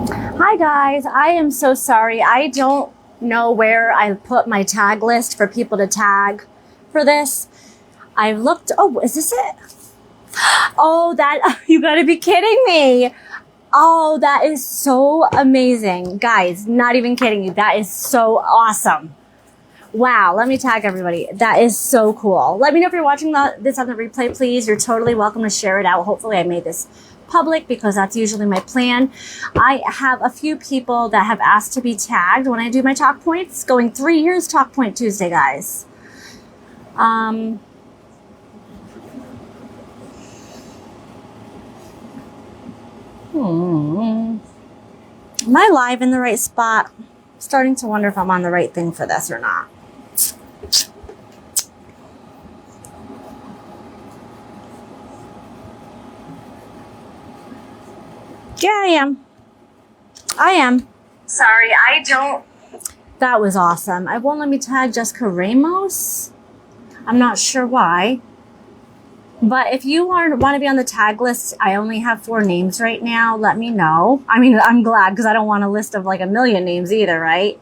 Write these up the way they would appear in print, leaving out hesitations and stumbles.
Hi guys, I am so sorry. I don't know where I put my tag list for people to tag for this. I've looked, oh, is this it? Oh, that, you gotta be kidding me. Oh, that is so amazing. Guys, not even kidding you. That is so awesome. Wow, let me tag everybody. That is so cool. Let me know if you're watching this on the replay, please. You're totally welcome to share it out. Hopefully I made this public because that's usually my plan. I have a few people that have asked to be tagged when I do my talk points. Going 3 years Talk Point Tuesday, guys. Am I live in the right spot? Starting to wonder if I'm on the right thing for this or not. Yeah, I am. Sorry, I don't. That was awesome. I won't let me tag Jessica Ramos. I'm not sure why. But if you want to be on the tag list, I only have 4 names right now. Let me know. I mean, I'm glad because I don't want a list of like 1 million names either, right?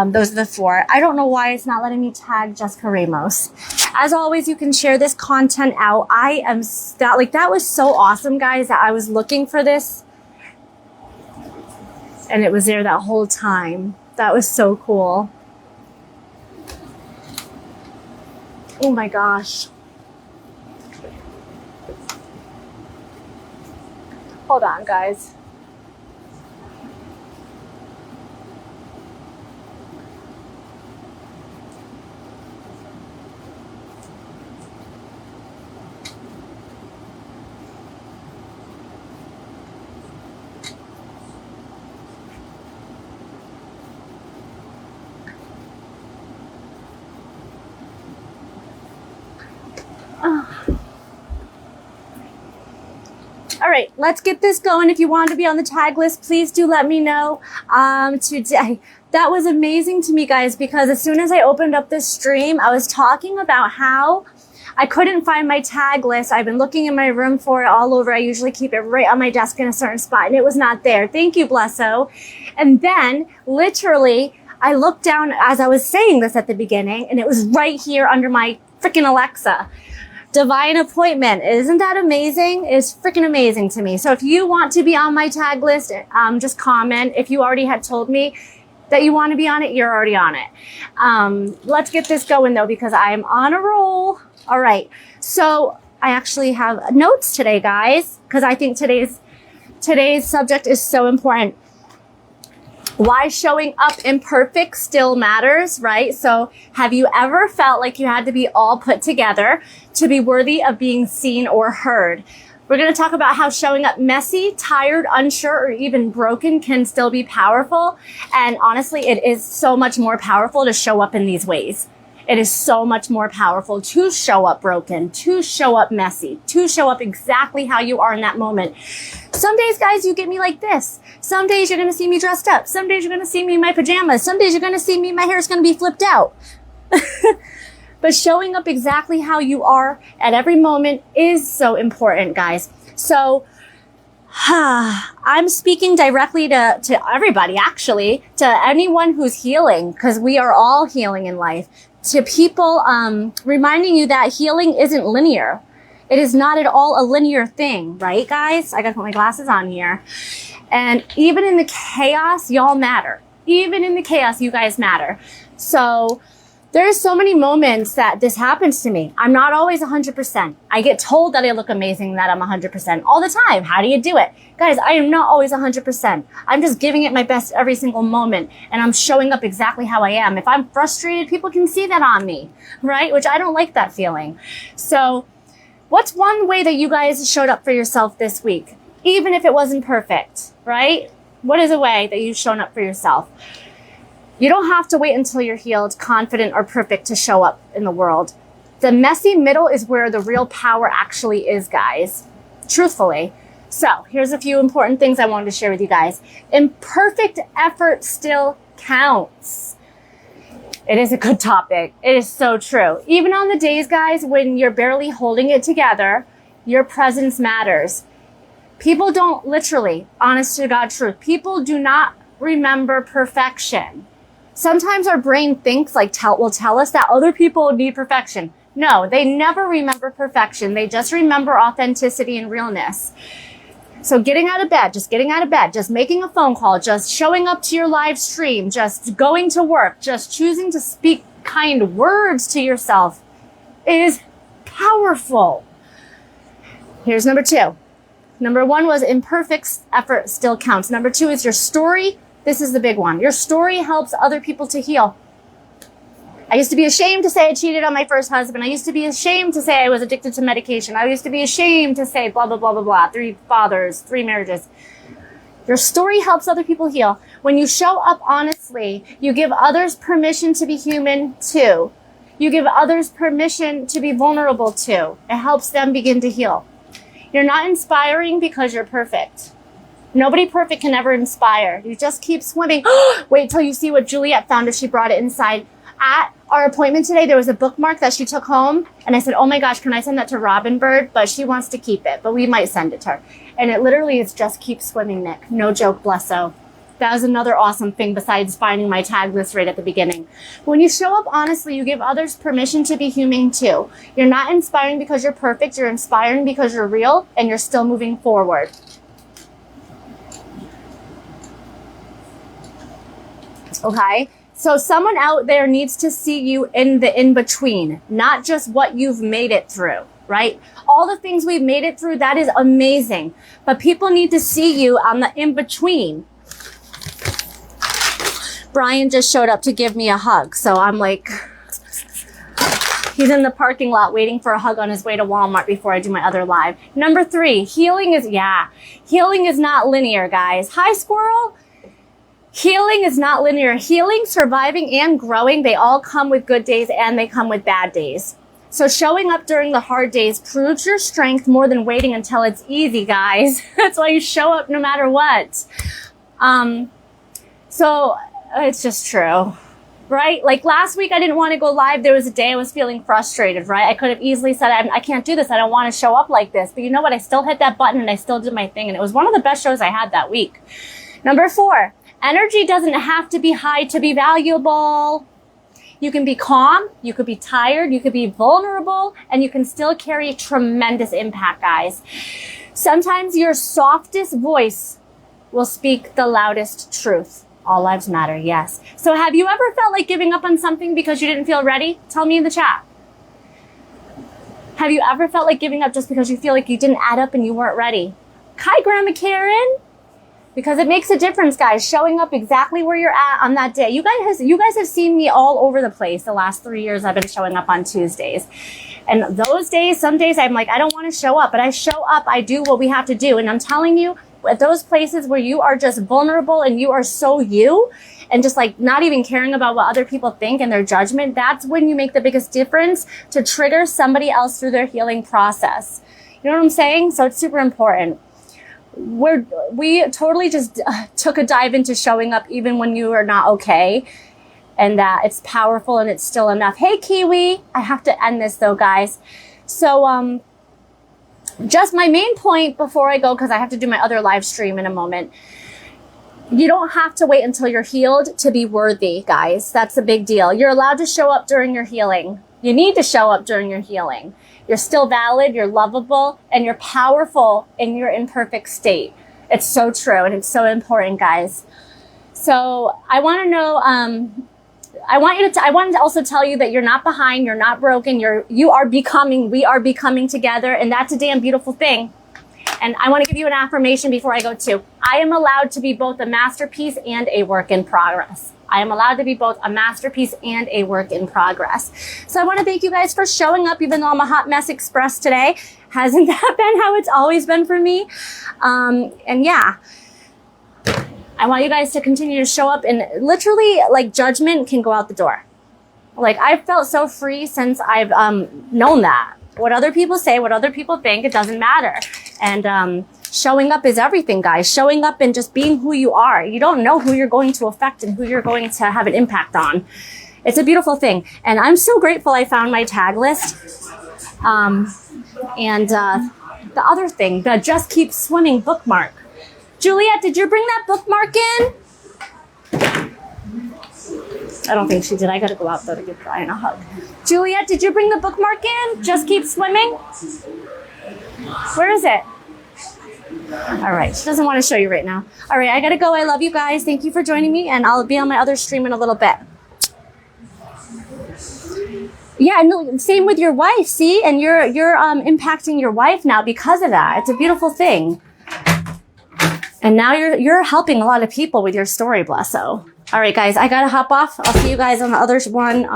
Those are the 4. I don't know why it's not letting me tag Jessica Ramos. As always, you can share this content out. That was so awesome, guys, that I was looking for this. And it was there that whole time. That was so cool. Oh my gosh. Hold on, guys. All right, let's get this going. If you want to be on the tag list, please do let me know. Today, that was amazing to me, guys, because as soon as I opened up this stream, I was talking about how I couldn't find my tag list. I've been looking in my room for it all over. I usually keep it right on my desk in a certain spot, and it was not there. Thank you, Blesso. And then, literally, I looked down as I was saying this at the beginning, and it was right here under my freaking Alexa. Divine appointment. Isn't that amazing? It's freaking amazing to me. So if you want to be on my tag list, just comment. If you already had told me that you want to be on it, you're already on it. Let's get this going though, because I am on a roll. All right. So I actually have notes today, guys, because I think today's subject is so important. Why showing up imperfect still matters, right? So have you ever felt like you had to be all put together to be worthy of being seen or heard? We're going to talk about how showing up messy, tired, unsure, or even broken can still be powerful. And honestly, it is so much more powerful to show up in these ways. It is so much more powerful to show up broken, to show up messy, to show up exactly how you are in that moment. Some days, guys, you get me like this. Some days you're going to see me dressed up. Some days you're going to see me in my pajamas. Some days you're going to see me, my hair's going to be flipped out. But showing up exactly how you are at every moment is so important, guys. So I'm speaking directly to everybody, actually, to anyone who's healing, because we are all healing in life. To people, reminding you that healing isn't linear. It is not at all a linear thing, right, guys? I gotta put my glasses on here. And even in the chaos, y'all matter. Even in the chaos, you guys matter. So there's so many moments that this happens to me. I'm not always 100%. I get told that I look amazing, that I'm 100% all the time. How do you do it? Guys, I am not always 100%. I'm just giving it my best every single moment, and I'm showing up exactly how I am. If I'm frustrated, people can see that on me, right? Which I don't like that feeling. So what's one way that you guys showed up for yourself this week? Even if it wasn't perfect, right? What is a way that you've shown up for yourself? You don't have to wait until you're healed, confident, or perfect to show up in the world. The messy middle is where the real power actually is, guys. Truthfully. So here's a few important things I wanted to share with you guys. Imperfect effort still counts. It is a good topic. It is so true. Even on the days, guys, when you're barely holding it together, your presence matters. People don't, literally, honest to God truth, people do not remember perfection. Sometimes our brain thinks will tell us that other people need perfection. No, they never remember perfection. They just remember authenticity and realness. So getting out of bed, just making a phone call, just showing up to your live stream, just going to work, just choosing to speak kind words to yourself is powerful. Here's number 2. Number 1 was imperfect effort still counts. Number 2 is your story. This is the big one. Your story helps other people to heal. I used to be ashamed to say I cheated on my first husband. I used to be ashamed to say I was addicted to medication. I used to be ashamed to say blah, blah, blah, blah, blah. 3 fathers, 3 marriages. Your story helps other people heal. When you show up honestly, you give others permission to be human too. You give others permission to be vulnerable too. It helps them begin to heal. You're not inspiring because you're perfect. Nobody perfect can ever inspire. You just keep swimming. Wait till you see what Juliet found if she brought it inside. At our appointment today, there was a bookmark that she took home. And I said, oh my gosh, can I send that to Robin Bird? But she wants to keep it, but we might send it to her. And it literally is just keep swimming, Nick. No joke, blesso. That was another awesome thing besides finding my tag list right at the beginning. When you show up honestly, you give others permission to be human too. You're not inspiring because you're perfect. You're inspiring because you're real and you're still moving forward. Okay? So someone out there needs to see you in the in-between, not just what you've made it through, right? All the things we've made it through, that is amazing. But people need to see you on the in-between. Brian just showed up to give me a hug. So I'm like, he's in the parking lot waiting for a hug on his way to Walmart before I do my other live. Number 3, healing is not linear, guys. Hi, squirrel. Healing is not linear. Healing, surviving, and growing, they all come with good days and they come with bad days. So showing up during the hard days proves your strength more than waiting until it's easy, guys. That's why you show up no matter what. So it's just true, right? Like last week, I didn't want to go live. There was a day I was feeling frustrated, right? I could have easily said, I can't do this. I don't want to show up like this. But you know what? I still hit that button and I still did my thing. And it was one of the best shows I had that week. Number 4. Energy doesn't have to be high to be valuable. You can be calm, you could be tired, you could be vulnerable, and you can still carry tremendous impact, guys. Sometimes your softest voice will speak the loudest truth. All lives matter, yes. So have you ever felt like giving up on something because you didn't feel ready? Tell me in the chat. Have you ever felt like giving up just because you feel like you didn't add up and you weren't ready? Hi, Grandma Karen. Because it makes a difference, guys, showing up exactly where you're at on that day. You guys have seen me all over the place the last 3 years I've been showing up on Tuesdays. And those days, some days I'm like, I don't want to show up, but I show up, I do what we have to do. And I'm telling you, at those places where you are just vulnerable and you are so you, and just like not even caring about what other people think and their judgment, that's when you make the biggest difference to trigger somebody else through their healing process. You know what I'm saying? So it's super important. We totally just took a dive into showing up even when you are not okay, and that it's powerful and it's still enough. Hey, Kiwi, I have to end this though, guys. So, just my main point before I go, because I have to do my other live stream in a moment. You don't have to wait until you're healed to be worthy, guys. That's a big deal. You're allowed to show up during your healing. You need to show up during your healing. You're still valid, you're lovable, and you're powerful in your imperfect state. It's so true, and it's so important, guys. So I want to know, I wanted to also tell you that you're not behind, you're not broken, we are becoming together, and that's a damn beautiful thing. And I want to give you an affirmation before I go too. I am allowed to be both a masterpiece and a work in progress. I am allowed to be both a masterpiece and a work in progress. So I want to thank you guys for showing up, even though I'm a hot mess express today. Hasn't that been how it's always been for me? And yeah, I want you guys to continue to show up, and literally like judgment can go out the door. Like I've felt so free since I've known that. What other people say, what other people think, it doesn't matter. And showing up is everything, guys. Showing up and just being who you are. You don't know who you're going to affect and who you're going to have an impact on. It's a beautiful thing. And I'm so grateful I found my tag list. the other thing, the Just Keep Swimming bookmark. Juliet, did you bring that bookmark in? I don't think she did. I gotta go out though to give Brian a hug. Juliet, did you bring the bookmark in? Just Keep Swimming? Where is it? All right, she doesn't want to show you right now. All right, I gotta go. I love you guys. Thank you for joining me, and I'll be on my other stream in a little bit. Yeah, no, same with your wife, see? And you're impacting your wife now because of that. It's a beautiful thing. And now you're helping a lot of people with your story, Blesso. All right, guys, I gotta hop off. I'll see you guys on the other one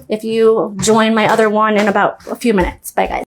if you join my other one in about a few minutes. Bye, guys.